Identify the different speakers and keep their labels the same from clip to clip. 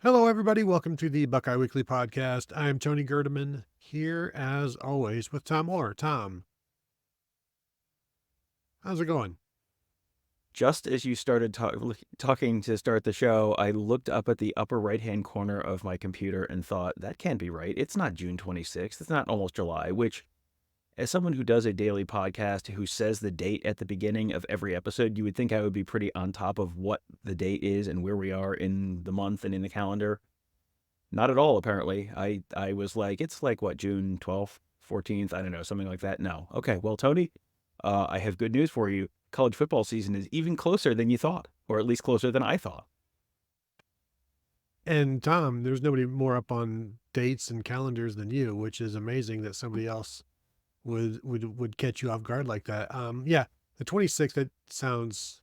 Speaker 1: Hello, everybody. Welcome to the Buckeye Weekly Podcast. I'm Tony Gerdeman here, as always, with Tom Orr. Tom, how's it going?
Speaker 2: Just as you started talking to start the show, I looked up at the upper right-hand corner of my computer and thought, that can't be right. It's not June 26th. It's not almost July, which, as someone who does a daily podcast who says the date at the beginning of every episode, you would think I would be pretty on top of what the date is and where we are in the month and in the calendar. Not at all, apparently. I was like, it's like, what, June 12th, 14th? I don't know, something like that. No. Okay, well, Tony, I have good news for you. College football season is even closer than you thought, or at least closer than I thought.
Speaker 1: And Tom, there's nobody more up on dates and calendars than you, which is amazing that somebody else would catch you off guard like that. Yeah, the 26th. That sounds.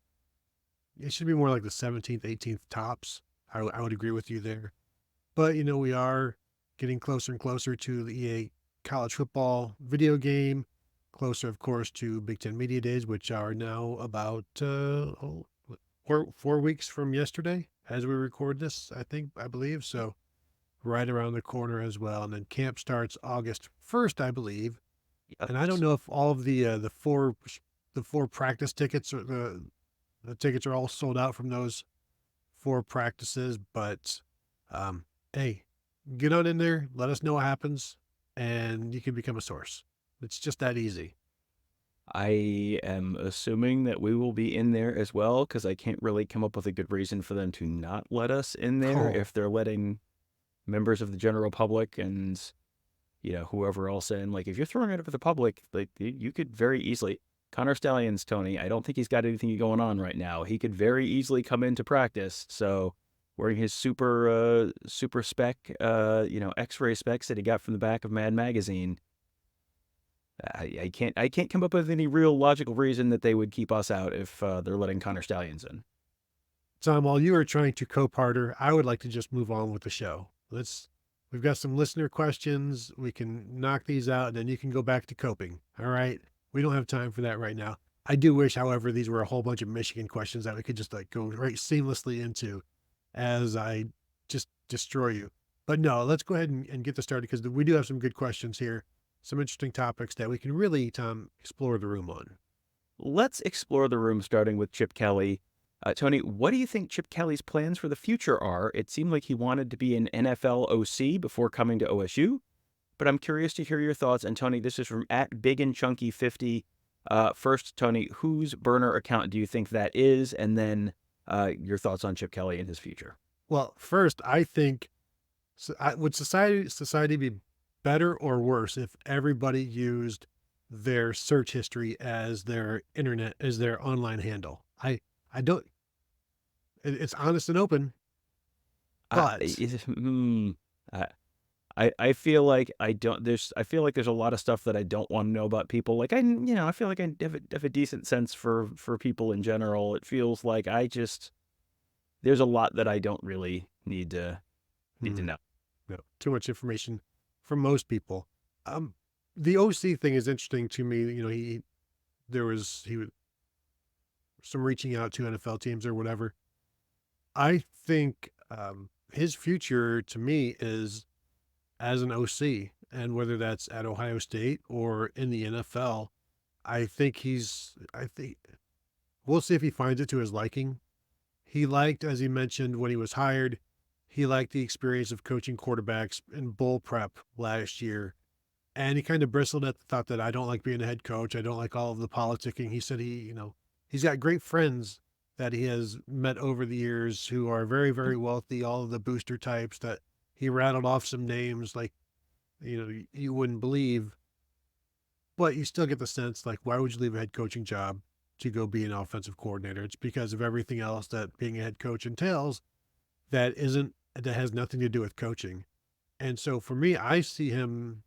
Speaker 1: It should be more like the 17th, 18th tops. I would agree with you there. But we are getting closer and closer to the EA college football video game. Closer, of course, to Big Ten Media Days, which are now about 4 weeks from yesterday as we record this, I believe. So right around the corner as well. And then camp starts August 1st, I believe. And I don't
Speaker 2: Yes.
Speaker 1: know if all of the four practice tickets or the tickets are all sold out from those four practices, but hey, get on in there, let us know what happens, and you can become a source. It's just that easy.
Speaker 2: I am assuming that we will be in there as well, because I can't really come up with a good reason for them to not let us in there
Speaker 1: Oh,
Speaker 2: if they're letting members of the general public and whoever else in. Like, if you're throwing it up to the public, like, you could very easily. Connor Stallions, Tony, I don't think he's got anything going on right now. He could very easily come into practice. So, wearing his super spec, X-ray specs that he got from the back of Mad Magazine, I can't come up with any real logical reason that they would keep us out if they're letting Connor Stallions in.
Speaker 1: Tom, while you are trying to cope harder, I would like to just move on with the show. We've got some listener questions. We can knock these out, and then you can go back to coping. All right. We don't have time for that right now. I do wish, however, these were a whole bunch of Michigan questions that we could just like go right seamlessly into as I just destroy you. But no, let's go ahead and get this started because we do have some good questions here, some interesting topics that we can really, Tom, explore the room on.
Speaker 2: Let's explore the room, starting with Chip Kelly. Tony, what do you think Chip Kelly's plans for the future are? It seemed like he wanted to be an NFL OC before coming to OSU, but I'm curious to hear your thoughts. And Tony, this is from at Big and Chunky 50. First, Tony, whose burner account do you think that is? And then your thoughts on Chip Kelly and his future.
Speaker 1: Well, first, I think would society be better or worse if everybody used their search history as their internet as their online handle? I don't. It's honest and open,
Speaker 2: Uh,
Speaker 1: but
Speaker 2: is, hmm, uh, I feel like I feel like there's a lot of stuff that I don't want to know about people. Like, I feel like I have a decent sense for people in general. It feels like there's a lot that I don't really need to
Speaker 1: hmm,
Speaker 2: know.
Speaker 1: no, too much information for most people. Um, the OC thing is interesting to me. He was some reaching out to NFL teams or whatever. I think his future to me is as an OC, and whether that's at Ohio State or in the NFL, I think we'll see if he finds it to his liking. He liked, as he mentioned when he was hired, he liked the experience of coaching quarterbacks in bowl prep last year. And he kind of bristled at the thought that I don't like being a head coach. I don't like all of the politicking. He said he's got great friends that he has met over the years who are very, very wealthy, all of the booster types that he rattled off some names like, you wouldn't believe, but you still get the sense like, why would you leave a head coaching job to go be an offensive coordinator? It's because of everything else that being a head coach entails that has nothing to do with coaching. And so for me, I see him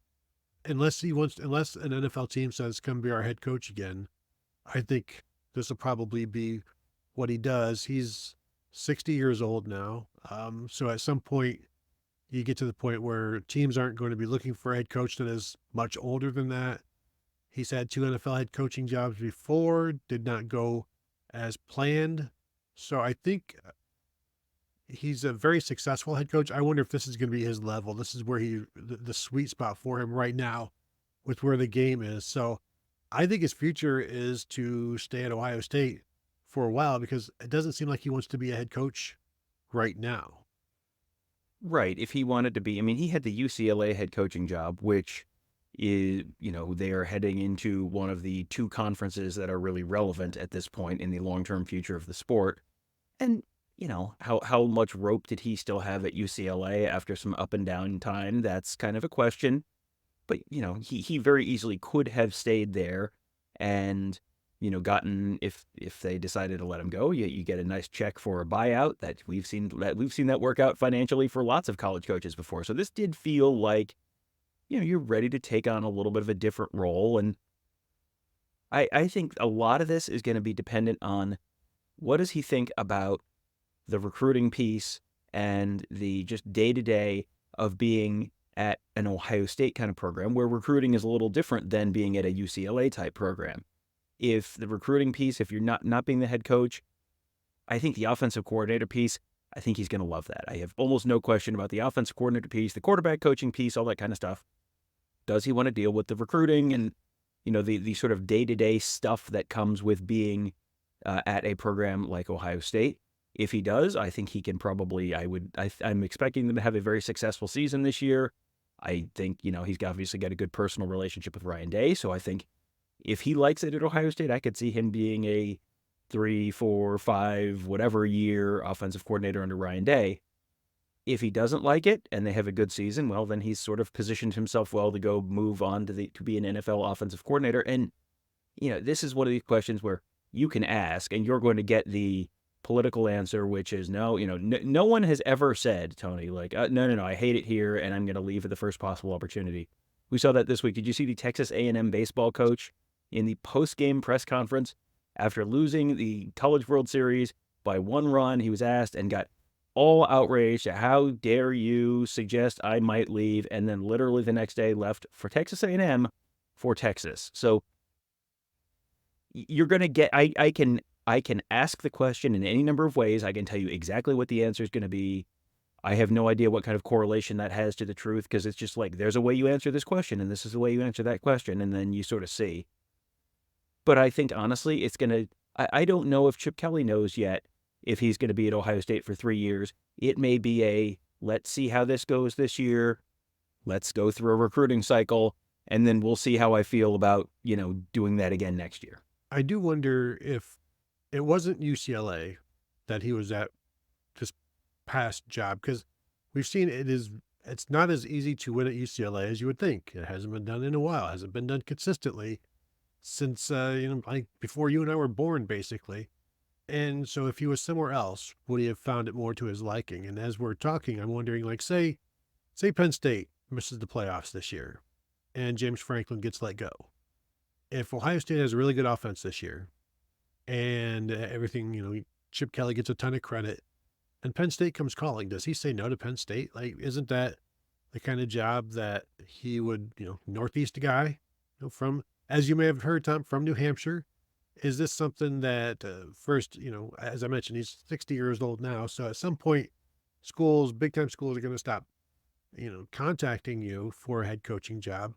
Speaker 1: unless an NFL team says come be our head coach again, I think this will probably be what he does. He's 60 years old now. So at some point you get to the point where teams aren't going to be looking for a head coach that is much older than that. He's had two NFL head coaching jobs before, did not go as planned. So I think he's a very successful head coach. I wonder if this is going to be his level. This is where the sweet spot for him right now with where the game is. So I think his future is to stay at Ohio State for a while because it doesn't seem like he wants to be a head coach right now.
Speaker 2: Right. If he wanted to be, I mean, he had the UCLA head coaching job, which is, they are heading into one of the two conferences that are really relevant at this point in the long-term future of the sport. And, how much rope did he still have at UCLA after some up and down time? That's kind of a question. But, he very easily could have stayed there and, gotten, if they decided to let him go, you get a nice check for a buyout. That we've seen that work out financially for lots of college coaches before. So this did feel like, you're ready to take on a little bit of a different role. And I think a lot of this is going to be dependent on what does he think about the recruiting piece and the just day-to-day of being at an Ohio State kind of program where recruiting is a little different than being at a UCLA type program. If the recruiting piece, if you're not being the head coach, I think the offensive coordinator piece, I think he's going to love that. I have almost no question about the offensive coordinator piece, the quarterback coaching piece, all that kind of stuff. Does he want to deal with the recruiting and, the sort of day-to-day stuff that comes with being at a program like Ohio State? If he does, I think he can probably, I'm expecting them to have a very successful season this year. I think, he's obviously got a good personal relationship with Ryan Day. So I think if he likes it at Ohio State, I could see him being a 3, 4, 5, whatever year offensive coordinator under Ryan Day. If he doesn't like it and they have a good season, well, then he's sort of positioned himself well to go move on to be an NFL offensive coordinator. And, this is one of these questions where you can ask and you're going to get the political answer, which is no. No one has ever said, Tony, like, no, I hate it here and I'm going to leave at the first possible opportunity. We saw that this week. Did you see the Texas A&M baseball coach in the post-game press conference after losing the College World Series by 1 run? He was asked and got all outraged. How dare you suggest I might leave? And then literally the next day left for Texas A&M for Texas. So you're going to get, I can ask the question in any number of ways. I can tell you exactly what the answer is going to be. I have no idea what kind of correlation that has to the truth because it's just like, there's a way you answer this question and this is the way you answer that question. And then you sort of see. But I think, honestly, it's going to, I don't know if Chip Kelly knows yet if he's going to be at Ohio State for 3 years. It may be let's see how this goes this year. Let's go through a recruiting cycle. And then we'll see how I feel about, doing that again next year.
Speaker 1: I do wonder if it wasn't UCLA that he was at this past job, because we've seen it's not as easy to win at UCLA as you would think. It hasn't been done in a while. It hasn't been done consistently since, like before you and I were born, basically. And so if he was somewhere else, would he have found it more to his liking? And as we're talking, I'm wondering, like, say Penn State misses the playoffs this year and James Franklin gets let go. If Ohio State has a really good offense this year and everything, Chip Kelly gets a ton of credit and Penn State comes calling, does he say no to Penn State? Like, isn't that the kind of job that he would, Northeast guy, from, as you may have heard, Tom, from New Hampshire? Is this something that first, as I mentioned, he's 60 years old now. So at some point, big time schools are going to stop, contacting you for a head coaching job.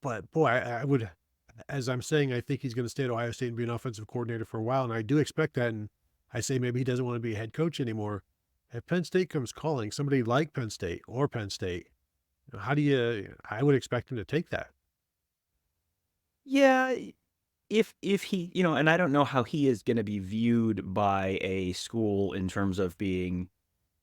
Speaker 1: But boy, I would, as I'm saying, I think he's going to stay at Ohio State and be an offensive coordinator for a while. And I do expect that. And I say maybe he doesn't want to be a head coach anymore. If Penn State comes calling, somebody like Penn State, I would expect him to take that.
Speaker 2: Yeah, if he, and I don't know how he is going to be viewed by a school in terms of being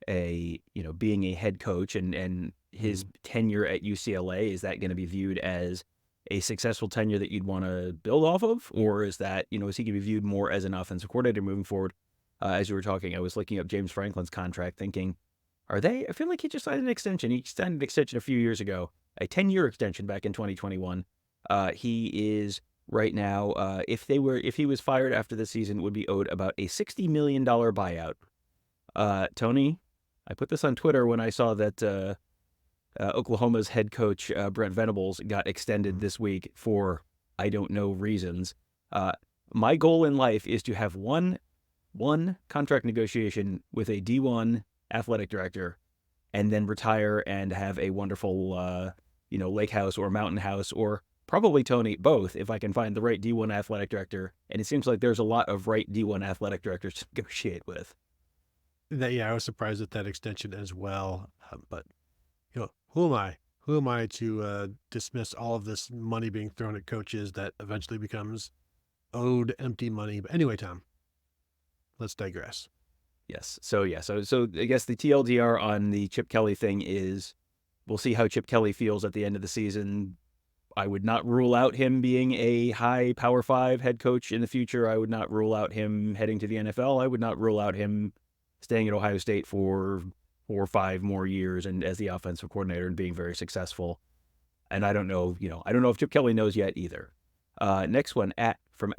Speaker 2: being a head coach and his tenure at UCLA. Is that going to be viewed as a successful tenure that you'd want to build off of? Or is that, is he going to be viewed more as an offensive coordinator moving forward? As you were talking, I was looking up James Franklin's contract thinking, I feel like he just signed an extension. He signed an extension a few years ago, a 10-year extension back in 2021. He is right now, if he was fired after the season, would be owed about a $60 million buyout. Tony, I put this on Twitter when I saw that Oklahoma's head coach, Brent Venables, got extended this week for I don't know reasons. My goal in life is to have one one contract negotiation with a D1 athletic director and then retire and have a wonderful, lake house or mountain house, or probably, Tony, both, if I can find the right D1 athletic director. And it seems like there's a lot of right D1 athletic directors to negotiate with.
Speaker 1: I was surprised at that extension as well. But who am I? Who am I to dismiss all of this money being thrown at coaches that eventually becomes owed empty money? But anyway, Tom, let's digress.
Speaker 2: Yes. So I guess the TLDR on the Chip Kelly thing is we'll see how Chip Kelly feels at the end of the season. I would not rule out him being a high Power 5 head coach in the future. I would not rule out him heading to the NFL. I would not rule out him staying at Ohio State for 4 or 5 more years and as the offensive coordinator and being very successful. And I don't know, I don't know if Chip Kelly knows yet either. Next one from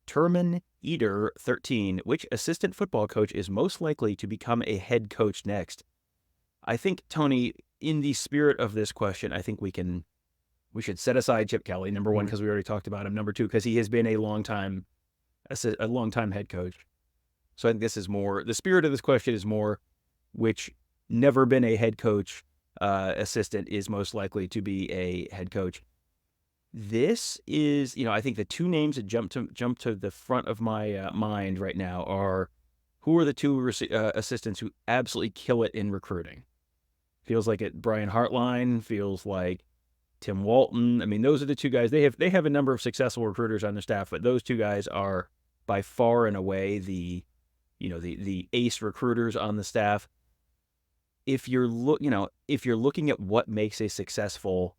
Speaker 2: Terman Eater 13. Which assistant football coach is most likely to become a head coach next? I think, Tony, in the spirit of this question, I think we should set aside Chip Kelly, number one, because we already talked about him. Number two, because he has been a long time head coach. So I think this is more, the spirit of this question is more, which never been a head coach assistant is most likely to be a head coach. This is, I think the two names that jump to the front of my mind right now are, who are the two assistants who absolutely kill it in recruiting? Feels like it. Brian Hartline, feels like Tim Walton. I mean, those are the two guys. They have a number of successful recruiters on their staff, but those two guys are by far and away the ace recruiters on the staff. If you're looking at what makes a successful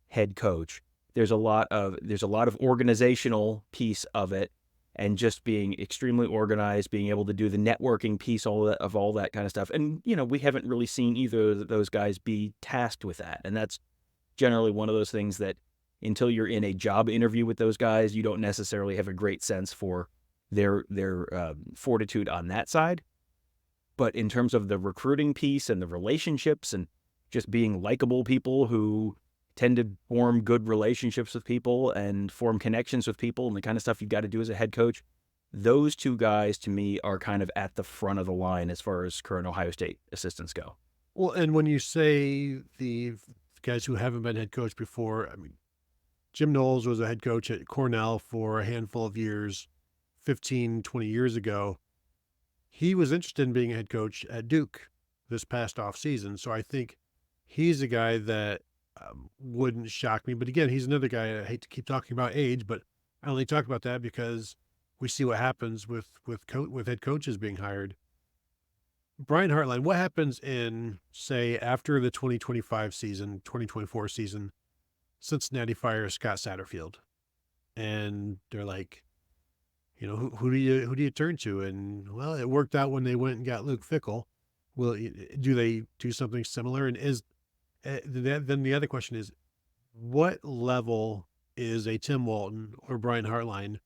Speaker 2: head coach, there's a lot of organizational piece of it, and just being extremely organized, being able to do the networking piece, all that kind of stuff. And we haven't really seen either of those guys be tasked with that, and that's generally one of those things that until you're in a job interview with those guys, you don't necessarily have a great sense for their fortitude on that side. But in terms of the recruiting piece and the relationships and just being likable people who tend to form good relationships with people and form connections with people and the kind of stuff you've got to do as a head coach, those two guys to me are kind of at the front of the line as far as current Ohio State assistants go.
Speaker 1: Well, and when you say the guys who haven't been head coach before, I mean, Jim Knowles was a head coach at Cornell for a handful of years, 15, 20 years ago. He was interested in being a head coach at Duke this past off season. So I think he's a guy that wouldn't shock me. But again, he's another guy. I hate to keep talking about age, but I only talk about that because we see what happens with head coaches being hired. Brian Hartline, what happens in, say, after the 2025 season, 2024 season, Cincinnati fires Scott Satterfield, and they're like, who do you turn to? And well, it worked out when they went and got Luke Fickell. Well, do they do something similar? And then the other question is, what level is a Tim Walton or Brian Hartline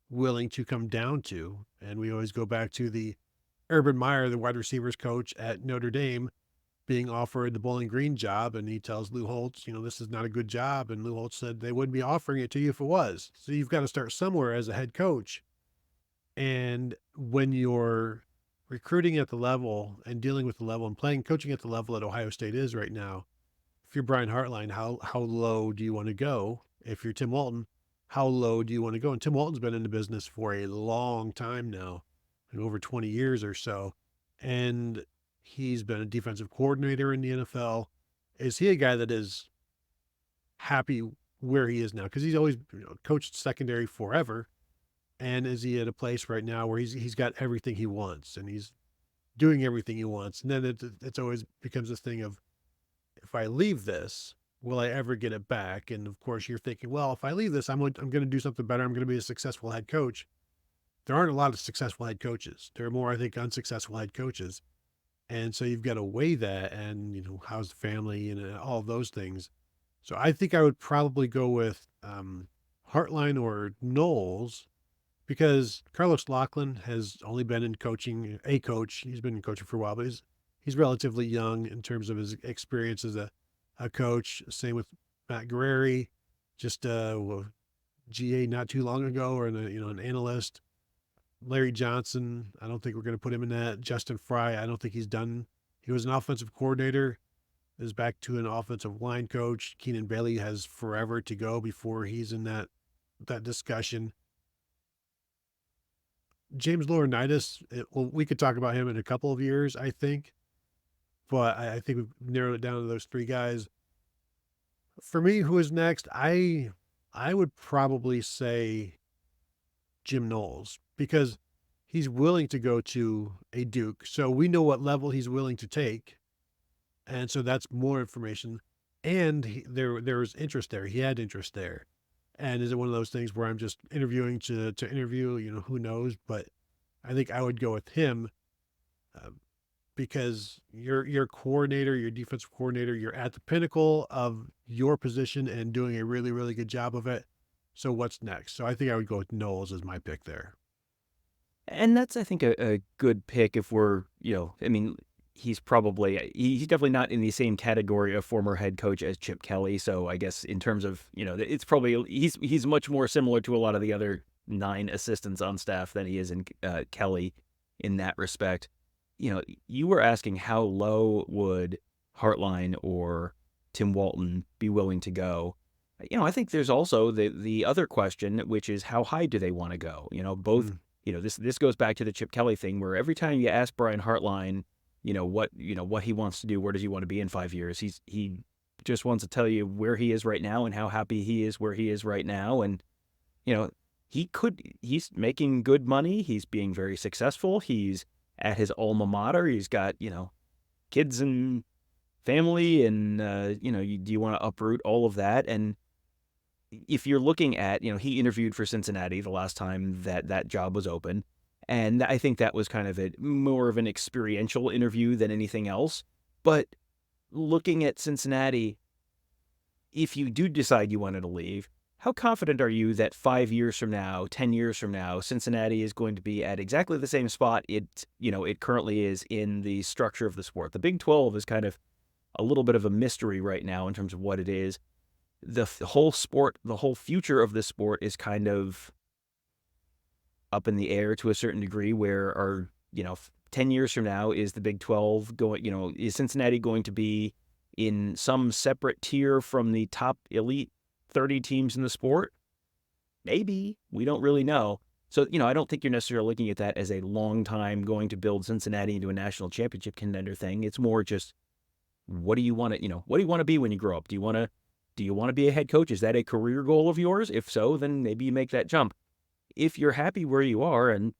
Speaker 1: willing to come down to? And we always go back to the Urban Meyer, the wide receivers coach at Notre Dame, being offered the Bowling Green job, and he tells Lou Holtz, this is not a good job. And Lou Holtz said they wouldn't be offering it to you if it was. So you've got to start somewhere as a head coach. And when you're recruiting at the level and dealing with the level and coaching at the level that Ohio State is right now, if you're Brian Hartline, how low do you want to go? If you're Tim Walton, how low do you want to go? And Tim Walton's been in the business for a long time now, over 20 years or so. And he's been a defensive coordinator in the NFL. Is he a guy that is happy where he is now? Because he's always coached secondary forever. And is he at a place right now where he's got everything he wants and he's doing everything he wants? And then it's always becomes this thing of, if I leave this, will I ever get it back? And of course you're thinking, well, if I leave this, I'm going to do something better. I'm going to be a successful head coach. There aren't a lot of successful head coaches. There are more, I think, unsuccessful head coaches. And so you've got to weigh that and, how's the family and all those things. So I think I would probably go with Hartline or Knowles, because Carlos Loughlin has only been in coaching, a coach. He's been in coaching for a while, but he's relatively young in terms of his experience as a coach. Same with Matt Guerrieri, just GA not too long ago, or an analyst. Larry Johnson, I don't think we're going to put him in that. Justin Fry, I don't think he's done. He was an offensive coordinator, is back to an offensive line coach. Keenan Bailey has forever to go before he's in that discussion. James Laurinaitis, well, we could talk about him in a couple of years, I think. But I think we've narrowed it down to those three guys. For me, who is next? I would probably say Jim Knowles, because he's willing to go to a Duke. So we know what level he's willing to take. And so that's more information. And there was interest there. He had interest there. And is it one of those things where I'm just interviewing to interview? Who knows? But I think I would go with him, because your coordinator, your defensive coordinator, you're at the pinnacle of your position and doing a really, really good job of it. So what's next? So I think I would go with Knowles as my pick there.
Speaker 2: And that's, I think, a good pick if we're, I mean, he's definitely not in the same category of former head coach as Chip Kelly. So I guess in terms of, it's probably, he's much more similar to a lot of the other 9 assistants on staff than he is in Kelly in that respect. You were asking how low would Hartline or Tim Walton be willing to go. I think there's also the other question, which is how high do they want to go? Both, this goes back to the Chip Kelly thing, where every time you ask Brian Hartline, what he wants to do, where does he want to be in 5 years? He just wants to tell you where he is right now and how happy he is where he is right now. And, he's making good money. He's being very successful. He's at his alma mater. He's got, kids and family, and, do you want to uproot all of that? And if you're looking at, he interviewed for Cincinnati the last time that job was open. And I think that was kind of more of an experiential interview than anything else. But looking at Cincinnati, if you do decide you wanted to leave, how confident are you that 5 years from now, 10 years from now, Cincinnati is going to be at exactly the same spot it currently is in the structure of the sport? The Big 12 is kind of a little bit of a mystery right now in terms of what it is. The whole sport, the whole future of this sport is kind of up in the air to a certain degree, where 10 years from now, is the Big 12 going, is Cincinnati going to be in some separate tier from the top elite 30 teams in the sport? Maybe. We don't really know. So, I don't think you're necessarily looking at that as a long time going to build Cincinnati into a national championship contender thing. It's more just, what do you want to be when you grow up? Do you want to be a head coach? Is that a career goal of yours? If so, then maybe you make that jump. If you're happy where you are, and,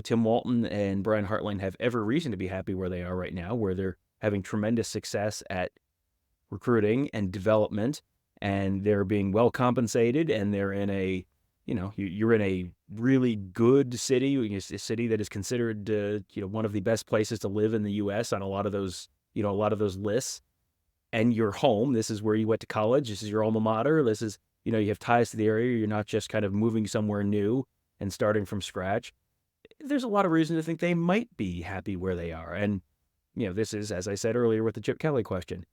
Speaker 2: Tim Walton and Brian Hartline have every reason to be happy where they are right now, where they're having tremendous success at recruiting and development, and they're being well compensated, and they're in a, you're in a really good city, a city that is considered, one of the best places to live in the U.S. on a lot of those lists. And you're home. This is where you went to college. This is your alma mater. This is, you have ties to the area. You're not just kind of moving somewhere new and starting from scratch. There's a lot of reason to think they might be happy where they are. And, this is, as I said earlier with the Chip Kelly question,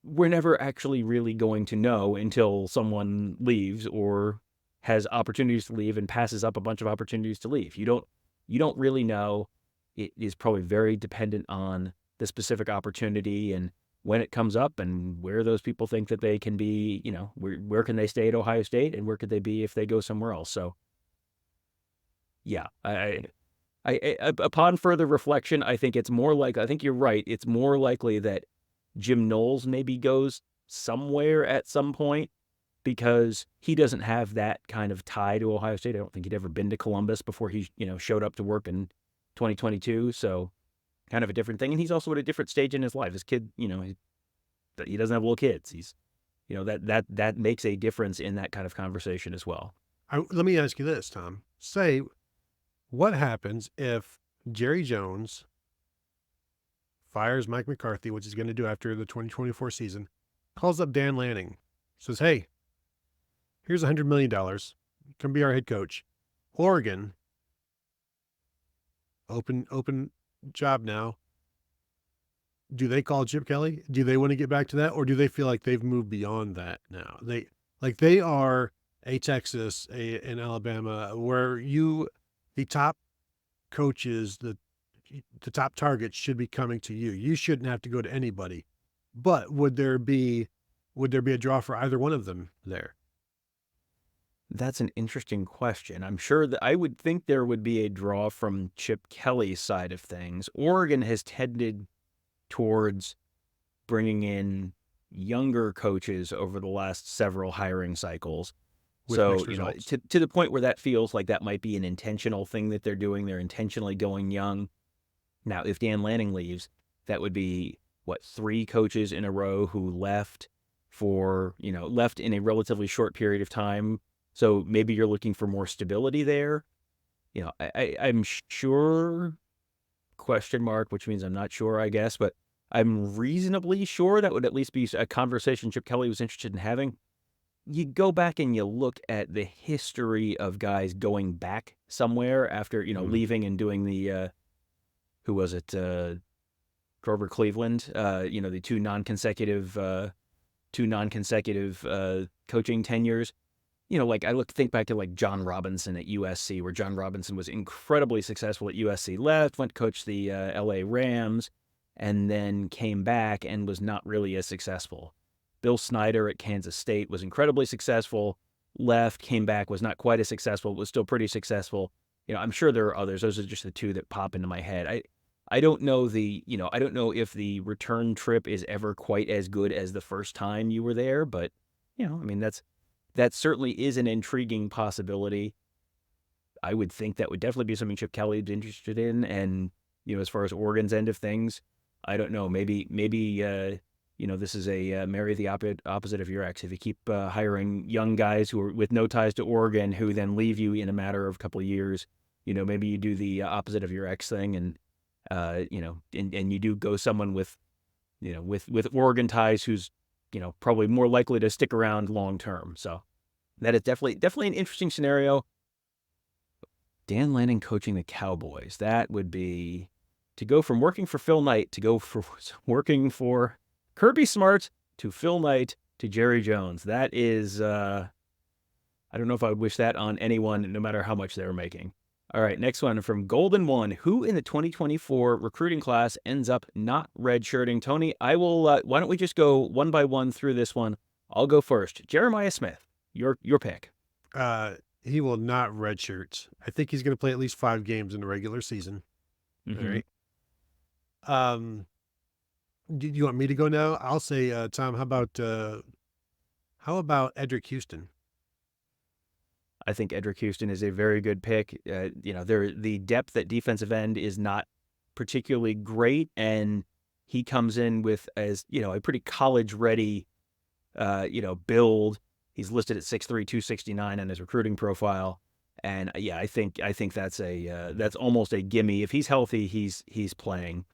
Speaker 2: we're never actually really going to know until someone leaves or has opportunities to leave and passes up a bunch of opportunities to leave. You don't really know. It is probably very dependent on the specific opportunity and when it comes up, and where those people think that they can be, where can they stay at Ohio State, and where could they be if they go somewhere else. So, yeah, I upon further reflection, I think you're right. It's more likely that Jim Knowles maybe goes somewhere at some point, because he doesn't have that kind of tie to Ohio State. I don't think he'd ever been to Columbus before he, showed up to work in 2022. So, kind of a different thing. And he's also at a different stage in his life. His kid, he doesn't have little kids. He's, that makes a difference in that kind of conversation as well.
Speaker 1: Let me ask you this, Tom. Say, what happens if Jerry Jones fires Mike McCarthy, which he's going to do after the 2024 season, calls up Dan Lanning, says, hey, here's $100 million. Come be our head coach. Oregon, open job now. Do they call Chip Kelly? Do they want to get back to that? Or do they feel like they've moved beyond that now? They are a Texas, an Alabama, where the top coaches, the top targets should be coming to you. You shouldn't have to go to anybody. But would there be a draw for either one of them there?
Speaker 2: That's an interesting question. I'm sure that I would think there would be a draw from Chip Kelly's side of things. Oregon has tended towards bringing in younger coaches over the last several hiring cycles.
Speaker 1: With
Speaker 2: So,
Speaker 1: mixed results.
Speaker 2: to the point where that feels like that might be an intentional thing that they're doing. They're intentionally going young. Now, if Dan Lanning leaves, that would be, 3 coaches in a row who left left in a relatively short period of time. So maybe you're looking for more stability there. I'm sure, question mark, which means I'm not sure, I guess, but I'm reasonably sure that would at least be a conversation Chip Kelly was interested in having. You go back and you look at the history of guys going back somewhere after, leaving and doing the, who was it? Grover Cleveland, the two non-consecutive coaching tenures. Think back to John Robinson at USC, where John Robinson was incredibly successful at USC, left, went to coach the LA Rams, and then came back and was not really as successful. Bill Snyder at Kansas State was incredibly successful, left, came back, was not quite as successful, was still pretty successful. I'm sure there are others. Those are just the two that pop into my head. I don't know I don't know if the return trip is ever quite as good as the first time you were there, but that certainly is an intriguing possibility. I would think that would definitely be something Chip Kelly is interested in. And, as far as Oregon's end of things, I don't know. Maybe this is a marry the opposite of your ex. If you keep hiring young guys who are with no ties to Oregon, who then leave you in a matter of a couple of years, maybe you do the opposite of your ex thing, and and you do go someone with Oregon ties who's probably more likely to stick around long term. So that is definitely an interesting scenario. Dan Lanning coaching the Cowboys. That would be to go from working for Phil Knight to go for working for Kirby Smart to Phil Knight to Jerry Jones. That is, I don't know if I would wish that on anyone, no matter how much they were making. All right, next one from Golden One. Who in the 2024 recruiting class ends up not redshirting? Tony, I will. Why don't we just go one by one through this one? I'll go first. Jeremiah Smith, your pick.
Speaker 1: He will not redshirt. I think he's going to play at least 5 games in the regular season.
Speaker 2: Mm-hmm.
Speaker 1: All right. Do you want me to go now? I'll say, Tom. How about Edric Houston?
Speaker 2: I think Edric Houston is a very good pick. The depth at defensive end is not particularly great, and he comes in with a pretty college-ready, build. He's listed at 6'3", 269 on his recruiting profile, and I think that's almost a gimme. If he's healthy, he's playing.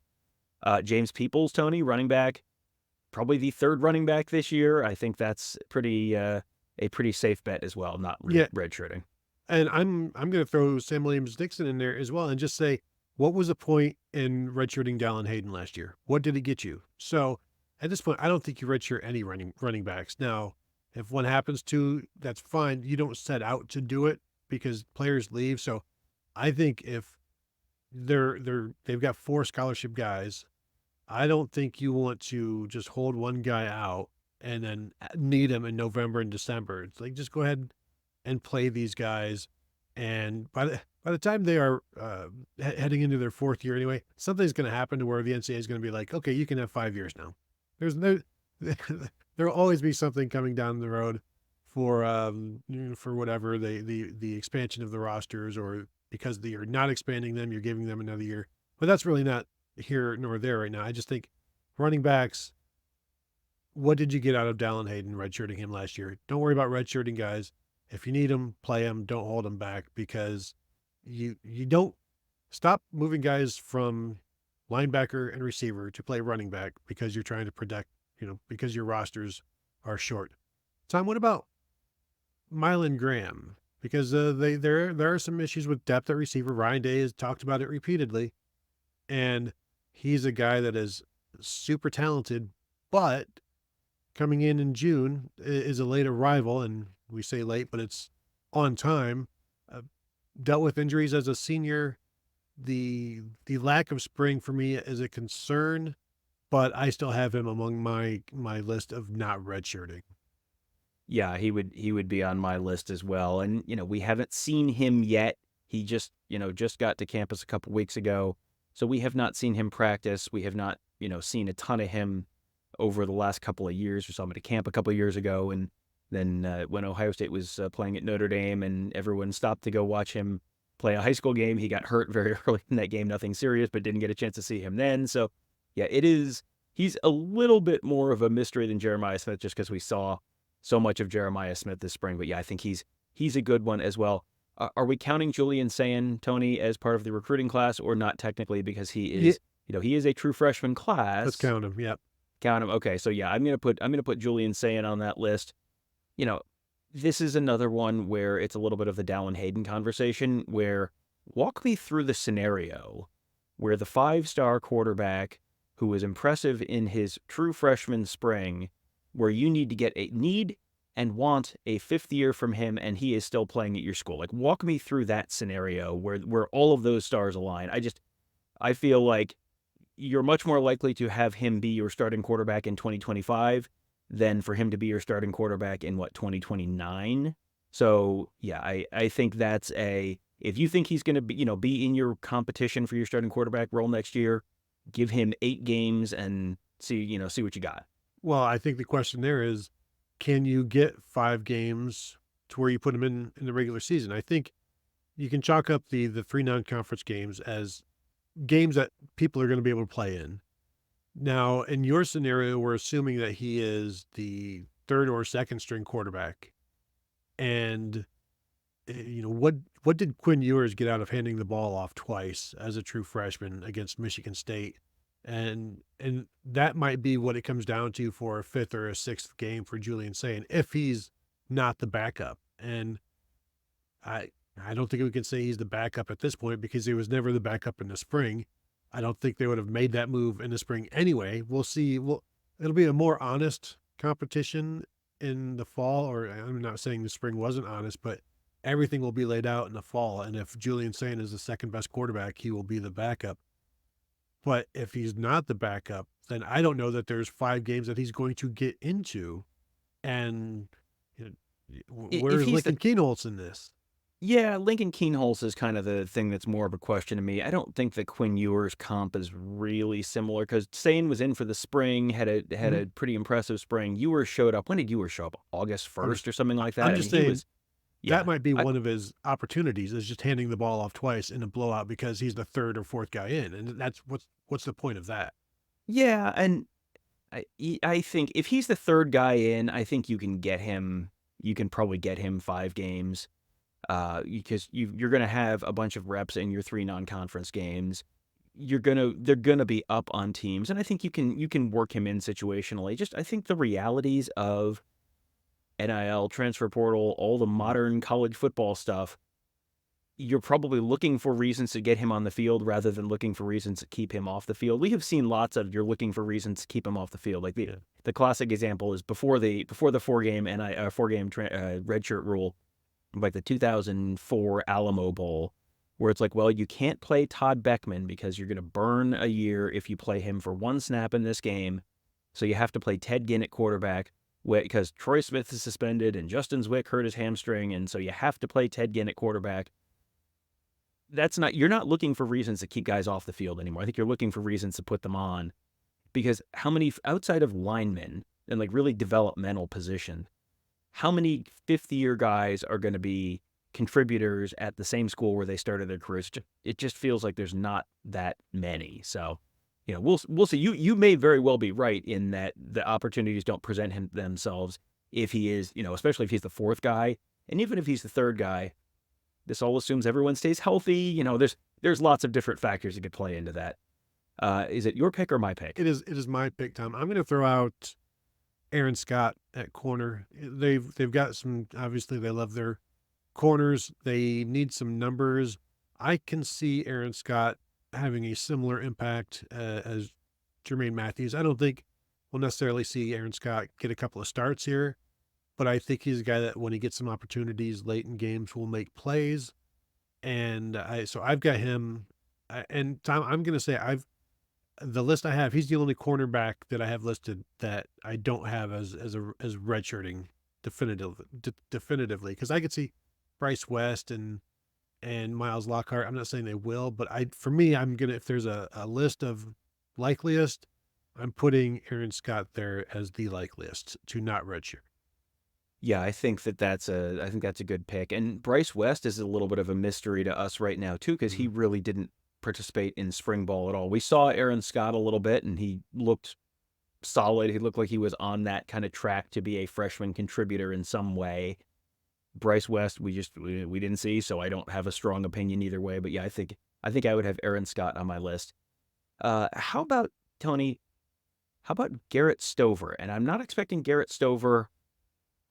Speaker 2: James Peoples, Tony, running back, probably the 3rd running back this year. I think that's a pretty safe bet as well, not redshirting.
Speaker 1: And I'm going to throw Sam Williams-Dixon in there as well and just say, what was the point in redshirting Dallin Hayden last year? What did it get you? So at this point, I don't think you redshirt any running backs. Now, if one happens to, that's fine. You don't set out to do it because players leave. So I think if they've got 4 scholarship guys, I don't think you want to just hold one guy out and then need them in November and December. It's like, just go ahead and play these guys. And by the time they are heading into their 4th year anyway, something's going to happen to where the NCAA is going to be like, okay, you can have 5 years now. There'll always be something coming down the road for whatever the expansion of the rosters, or because you're not expanding them, you're giving them another year. But that's really not here nor there right now. I just think running backs, what did you get out of Dallin Hayden redshirting him last year? Don't worry about redshirting guys. If you need them, play them. Don't hold them back, because you don't stop moving guys from linebacker and receiver to play running back because you're trying to protect, because your rosters are short. Tom, what about Mylan Graham? Because there are some issues with depth at receiver. Ryan Day has talked about it repeatedly, and he's a guy that is super talented, but coming in June is a late arrival, and we say late, but it's on time. Dealt with injuries as a senior, the lack of spring for me is a concern, but I still have him among my list of not redshirting.
Speaker 2: Yeah, he would be on my list as well. And we haven't seen him yet. He just got to campus a couple weeks ago. So we have not seen him practice. We have not, seen a ton of him over the last couple of years. We saw him at a camp a couple of years ago, and then when Ohio State was playing at Notre Dame and everyone stopped to go watch him play a high school game, he got hurt very early in that game, nothing serious, but didn't get a chance to see him then. So yeah, he's a little bit more of a mystery than Jeremiah Smith just because we saw so much of Jeremiah Smith this spring. But yeah, I think he's a good one as well. Are we counting Julian Sayin, Tony, as part of the recruiting class or not technically because he is, he is a true freshman class?
Speaker 1: Let's count him. Yep.
Speaker 2: Count him. Okay, so yeah, I'm gonna put Julian Sayin on that list. This is another one where it's a little bit of the Dallin Hayden conversation. Where walk me through the scenario where the 5-star quarterback who was impressive in his true freshman spring, where you need to get need and want a 5th year from him, and he is still playing at your school. Like, walk me through that scenario where all of those stars align. I feel like you're much more likely to have him be your starting quarterback in 2025 than for him to be your starting quarterback in 2029. So yeah, I think that's if you think he's going to be in your competition for your starting quarterback role next year, give him 8 games and see what you got.
Speaker 1: Well, I think the question there is, can you get 5 games to where you put him in the regular season? I think you can chalk up the 3 non-conference games as games that people are going to be able to play in. Now, in your scenario, we're assuming that he is the 3rd or 2nd string quarterback. And, what did Quinn Ewers get out of handing the ball off twice as a true freshman against Michigan State? And that might be what it comes down to for a 5th or a 6th game for Julian Sayin if he's not the backup. And I don't think we can say he's the backup at this point because he was never the backup in the spring. I don't think they would have made that move in the spring anyway. We'll see. It'll be a more honest competition in the fall, or I'm not saying the spring wasn't honest, but everything will be laid out in the fall. And if Julian Sayin is the 2nd best quarterback, he will be the backup. But if he's not the backup, then I don't know that there's 5 games that he's going to get into. And where's Lincoln Kienholz in this?
Speaker 2: Yeah, Lincoln Kienholz is kind of the thing that's more of a question to me. I don't think the Quinn Ewers comp is really similar because Sayin was in for the spring, had a pretty impressive spring. Ewers showed up. When did Ewers show up? August 1st or something like that?
Speaker 1: I'm just saying that might be one of his opportunities is just handing the ball off twice in a blowout because he's the 3rd or 4th guy in. And that's what's the point of that?
Speaker 2: Yeah, and I think if he's the 3rd guy in, I think you can probably get him 5 games. Because you're going to have a bunch of reps in your 3 non-conference games. They're going to be up on teams. And I think you can work him in situationally. I think the realities of NIL, transfer portal, all the modern college football stuff, you're probably looking for reasons to get him on the field rather than looking for reasons to keep him off the field. We have seen lots of you're looking for reasons to keep him off the field. Like the classic example is before the 4-game redshirt rule, like the 2004 Alamo Bowl, where it's like, well, you can't play Todd Beckman because you're going to burn a year if you play him for 1 snap in this game. So you have to play Ted Ginn at quarterback because Troy Smith is suspended and Justin Zwick hurt his hamstring, and so you have to play Ted Ginn at quarterback. You're not looking for reasons to keep guys off the field anymore. I think you're looking for reasons to put them on because how many outside of linemen and like really developmental position, how many 5th-year guys are going to be contributors at the same school where they started their careers? It just feels like there's not that many. So, we'll see. You may very well be right in that the opportunities don't present themselves if he is, especially if he's the 4th guy. And even if he's the 3rd guy, this all assumes everyone stays healthy. There's lots of different factors that could play into that. Is it your pick or my pick?
Speaker 1: It is my pick, Tom. I'm going to throw out Aaron Scott at corner. They've got some, obviously they love their corners. They need some numbers. I can see Aaron Scott having a similar impact as Jermaine Matthews. I don't think we'll necessarily see Aaron Scott get a couple of starts here, but I think he's a guy that when he gets some opportunities late in games will make plays. And so I've got him And Tom, I'm going to say the list I have, he's the only cornerback that I have listed that I don't have as redshirting definitively, because I could see Bryce West and Miles Lockhart. I'm not saying they will, but for me, I'm gonna, if there's a list of likeliest, I'm putting Aaron Scott there as the likeliest to not redshirt.
Speaker 2: Yeah, I think that's a good pick. And Bryce West is a little bit of a mystery to us right now too, because he
Speaker 1: Mhm.
Speaker 2: really didn't participate in spring ball at all. We saw Aaron Scott a little bit, and he looked solid. He looked like he was on that kind of track to be a freshman contributor in some way. Bryce West, we didn't see, so I don't have a strong opinion either way. But yeah, I think I would have Aaron Scott on my list. How about Tony? How about Garrett Stover? And I'm not expecting Garrett Stover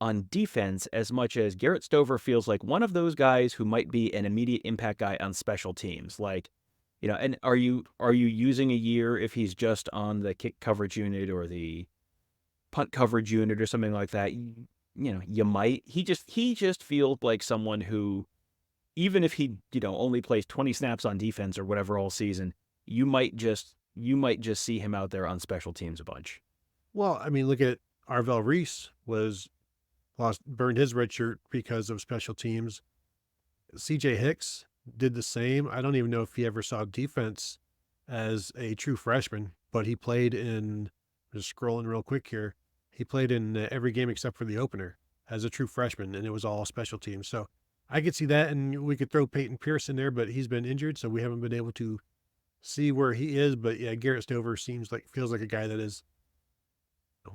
Speaker 2: on defense as much as Garrett Stover feels like one of those guys who might be an immediate impact guy on special teams. Like, and are you using a year if he's just on the kick coverage unit or the punt coverage unit or something like that? You might. He just feels like someone who, even if he only plays 20 snaps on defense or whatever all season, you might just see him out there on special teams a bunch.
Speaker 1: Well, I mean, look at Arvell Reese burned his red shirt because of special teams. CJ Hicks did the same. I don't even know if he ever saw defense as a true freshman, but he played in, just scrolling real quick here, he played in every game except for the opener as a true freshman, and it was all special teams. So I could see that, and we could throw Peyton Pierce in there, but he's been injured, so we haven't been able to see where he is. But yeah, Garrett Stover feels like a guy that is,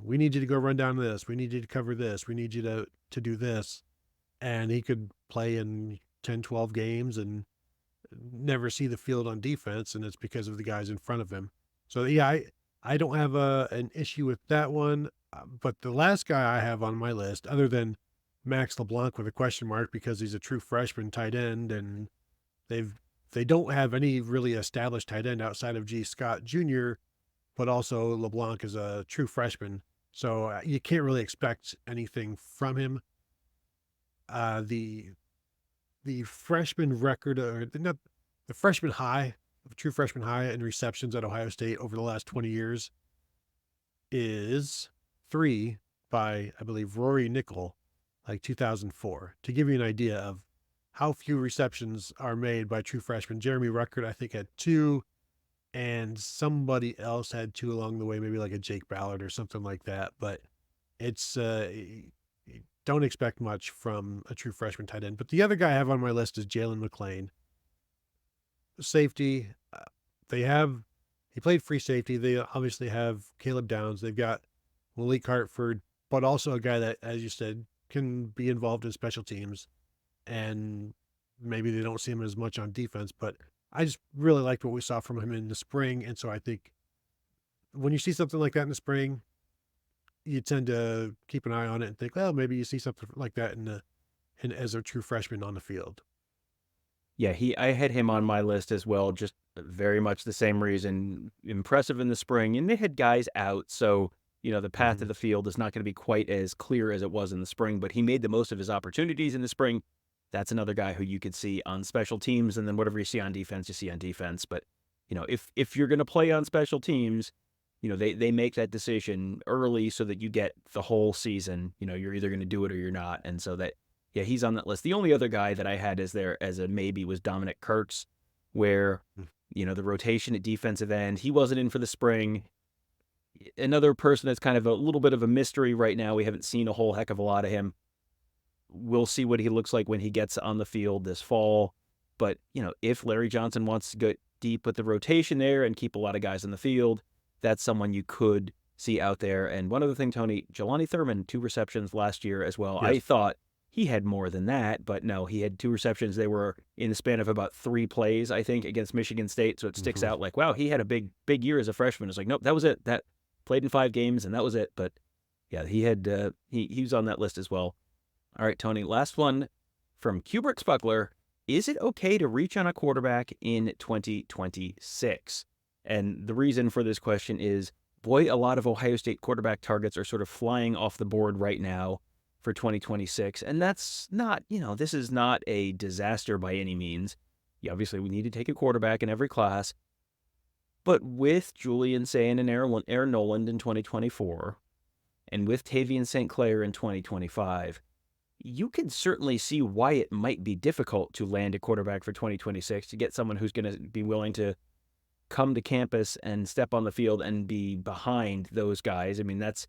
Speaker 1: we need you to go run down this, we need you to cover this, we need you to do this, and he could play in 10, 12 games and never see the field on defense, and it's because of the guys in front of him. So yeah, I don't have an issue with that one. But the last guy I have on my list, other than Max LeBlanc with a question mark because he's a true freshman tight end, and they don't have any really established tight end outside of G. Scott Jr., but also LeBlanc is a true freshman, so you can't really expect anything from him. The freshman record, or not the freshman high, true freshman high in receptions at Ohio State over the last 20 years is 3 by, I believe, Rory Nickel, like 2004, to give you an idea of how few receptions are made by true freshmen. Jeremy Ruckert, I think, had 2, and somebody else had 2 along the way, maybe like a Jake Ballard or something like that. But it's, don't expect much from a true freshman tight end. But the other guy I have on my list is Jalen McLean. Safety, he played free safety. They obviously have Caleb Downs. They've got Malik Hartford, but also a guy that, as you said, can be involved in special teams. And maybe they don't see him as much on defense, but I just really liked what we saw from him in the spring. And so I think when you see something like that in the spring, you tend to keep an eye on it and think, well, maybe you see something like that as a true freshman on the field.
Speaker 2: Yeah, I had him on my list as well, just very much the same reason. Impressive in the spring, and they had guys out, so the path to
Speaker 1: Mm-hmm.
Speaker 2: the field is not going to be quite as clear as it was in the spring, but he made the most of his opportunities in the spring. That's another guy who you could see on special teams, and then whatever you see on defense, you see on defense. But if you're going to play on special teams, they make that decision early so that you get the whole season. You're either going to do it or you're not, and so that. Yeah, he's on that list. The only other guy that I had as a maybe was Dominic Kirks, where, the rotation at defensive end, he wasn't in for the spring. Another person that's kind of a little bit of a mystery right now. We haven't seen a whole heck of a lot of him. We'll see what he looks like when he gets on the field this fall. But, if Larry Johnson wants to go deep with the rotation there and keep a lot of guys on the field, that's someone you could see out there. And one other thing, Tony, Jelani Thurman, 2 receptions last year as well. I
Speaker 1: Yes.
Speaker 2: thought he had more than that, but no, he had 2 receptions. They were in the span of about 3 plays, I think, against Michigan State. So it sticks
Speaker 1: Mm-hmm.
Speaker 2: out like, wow, he had a big year as a freshman. It's like, nope, that was it. That played in 5 games and that was it. But yeah, he had he was on that list as well. All right, Tony, last one from Kubrick Spuckler. Is it okay to reach on a quarterback in 2026? And the reason for this question is, boy, a lot of Ohio State quarterback targets are sort of flying off the board right now for 2026. And that's not, this is not a disaster by any means. obviously we need to take a quarterback in every class. But with Julian Sayin and Aaron Noland in 2024, and with Tavian St. Clair in 2025, you can certainly see why it might be difficult to land a quarterback for 2026, to get someone who's going to be willing to come to campus and step on the field and be behind those guys. I mean, that's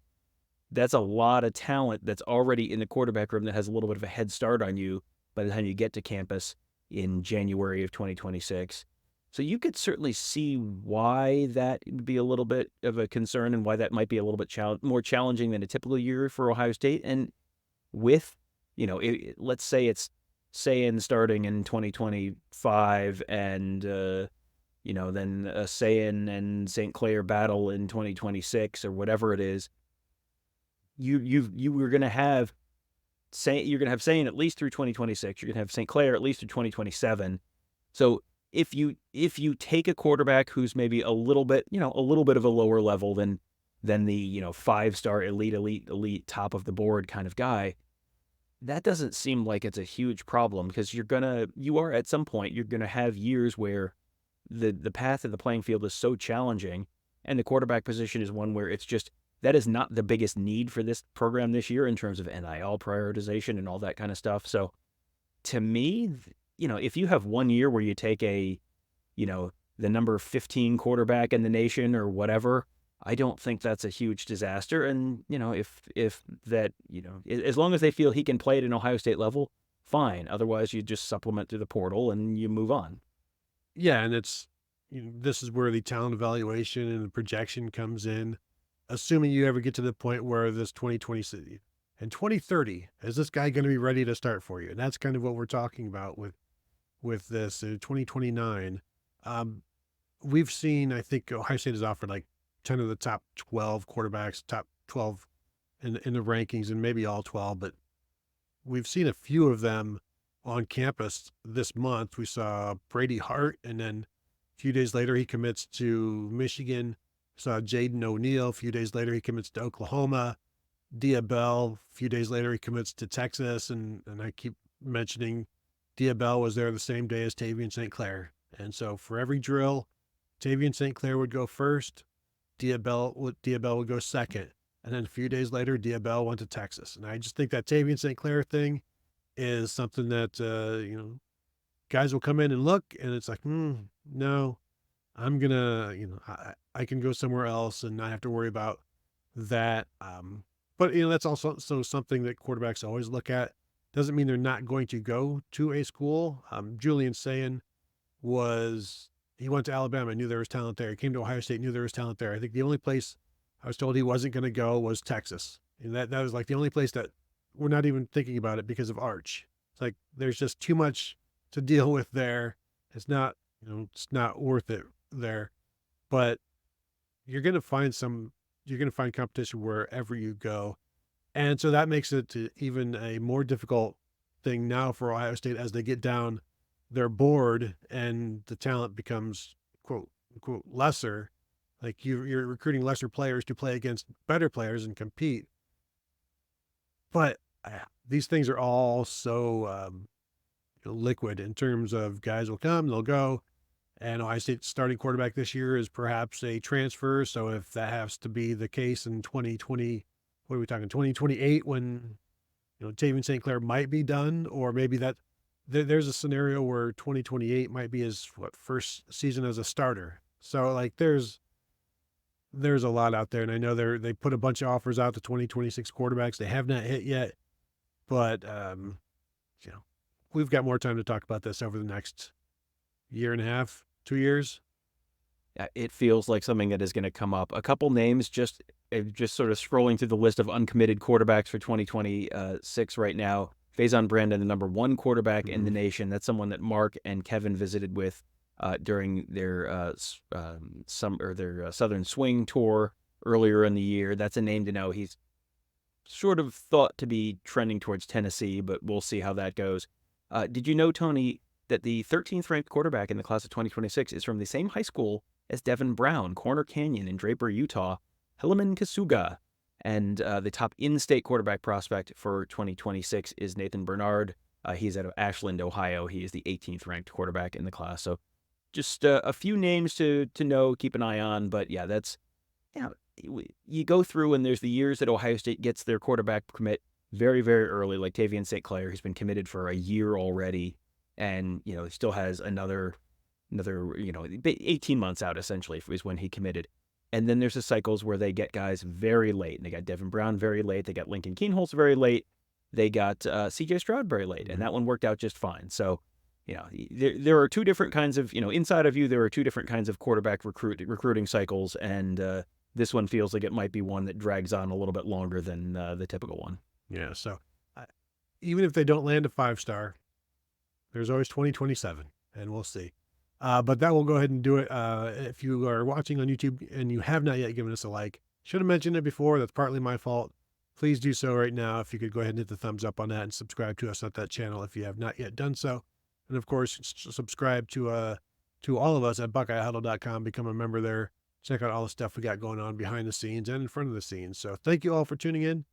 Speaker 2: a lot of talent that's already in the quarterback room that has a little bit of a head start on you by the time you get to campus in January of 2026. So you could certainly see why that would be a little bit of a concern, and why that might be a little bit more challenging than a typical year for Ohio State. And with, let's say it's Sayin starting in 2025, and then a Sayin and St. Clair battle in 2026 or whatever it is. You were going to have Sayin at least through 2026. You're going to have St. Clair at least through 2027. So if you take a quarterback who's maybe a little bit of a lower level than the 5-star elite top of the board kind of guy, that doesn't seem like it's a huge problem, because you are at some point you're gonna have years where the path of the playing field is so challenging, and the quarterback position is one where it's just, that is not the biggest need for this program this year in terms of NIL prioritization and all that kind of stuff. So to me, if you have one year where you take the number 15 quarterback in the nation or whatever, I don't think that's a huge disaster. And, if that, as long as they feel he can play at an Ohio State level, fine. Otherwise, you just supplement through the portal and you move on.
Speaker 1: Yeah, and it's, this is where the talent evaluation and the projection comes in. Assuming you ever get to the point where this 2020 and 2030, is this guy going to be ready to start for you? And that's kind of what we're talking about with this 2029. We've seen, I think Ohio State has offered like 10 of the top 12 quarterbacks, top 12 in the rankings, and maybe all 12, but we've seen a few of them on campus this month. We saw Brady Hart, and then a few days later he commits to Michigan. Saw Jaden O'Neal. A few days later he commits to Oklahoma. Diabell, a few days later he commits to Texas, and I keep mentioning Diabell was there the same day as Tavian St. Clair. And so for every drill, Tavian St. Clair would go first, Diabell would go second. And then a few days later, Diabell went to Texas. And I just think that Tavian St. Clair thing is something that, guys will come in and look, and it's like, no, I'm going to, I can go somewhere else and not have to worry about that. But, that's also something that quarterbacks always look at. Doesn't mean they're not going to go to a school. Julian Sayin he went to Alabama, knew there was talent there. He came to Ohio State, knew there was talent there. I think the only place I was told he wasn't going to go was Texas. And that was like the only place that we're not even thinking about it because of Arch. It's like, there's just too much to deal with there. It's not, it's not worth it there. But you're going to find competition wherever you go. And so that makes it even a more difficult thing now for Ohio State as they get down their board and the talent becomes, quote unquote, lesser. Like you're recruiting lesser players to play against better players and compete. But these things are all so liquid in terms of guys will come, they'll go. And Ohio State's starting quarterback this year is perhaps a transfer. So if that has to be the case in 2020, what are we talking, 2028, when, Tavian St. Clair might be done, or maybe there's a scenario where 2028 might be his first season as a starter. So like there's a lot out there. And I know they put a bunch of offers out to 2026 quarterbacks. They have not hit yet, but, we've got more time to talk about this over the next year and a half, 2 years.
Speaker 2: Yeah, it feels like something that is going to come up. A couple names, just sort of scrolling through the list of uncommitted quarterbacks for 2026 right now. Faison Brandon, the number 1 quarterback in the nation. That's someone that Mark and Kevin visited with during their Southern Swing tour earlier in the year. That's a name to know. He's sort of thought to be trending towards Tennessee, but we'll see how that goes. Did you know, Tony, that the 13th ranked quarterback in the class of 2026 is from the same high school as Devin Brown, Corner Canyon in Draper, Utah, Helaman Kasuga. And the top in-state quarterback prospect for 2026 is Nathan Bernard, He's out of Ashland, Ohio. He is the 18th ranked quarterback in the class. So just a few names to know, keep an eye on. But yeah, that's, you go through and there's the years that Ohio State gets their quarterback commit very, very early, like Tavian St. Clair, who's been committed for a year already. And, he still has another 18 months out, essentially, is when he committed. And then there's the cycles where they get guys very late. And they got Devin Brown very late. They got Lincoln Keenholz very late. They got CJ Stroud very late. And that one worked out just fine. So, there are two different kinds of, inside of you, there are two different kinds of quarterback recruiting cycles. And this one feels like it might be one that drags on a little bit longer than the typical one.
Speaker 1: Yeah, so even if they don't land a 5-star, there's always 2027, and we'll see. But that will go ahead and do it. If you are watching on YouTube and you have not yet given us a like, should have mentioned it before. That's partly my fault. Please do so right now. If you could go ahead and hit the thumbs up on that and subscribe to us at that channel if you have not yet done so. And of course, subscribe to all of us at BuckeyeHuddle.com. Become a member there. Check out all the stuff we got going on behind the scenes and in front of the scenes. So thank you all for tuning in,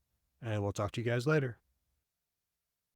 Speaker 1: and we'll talk to you guys later.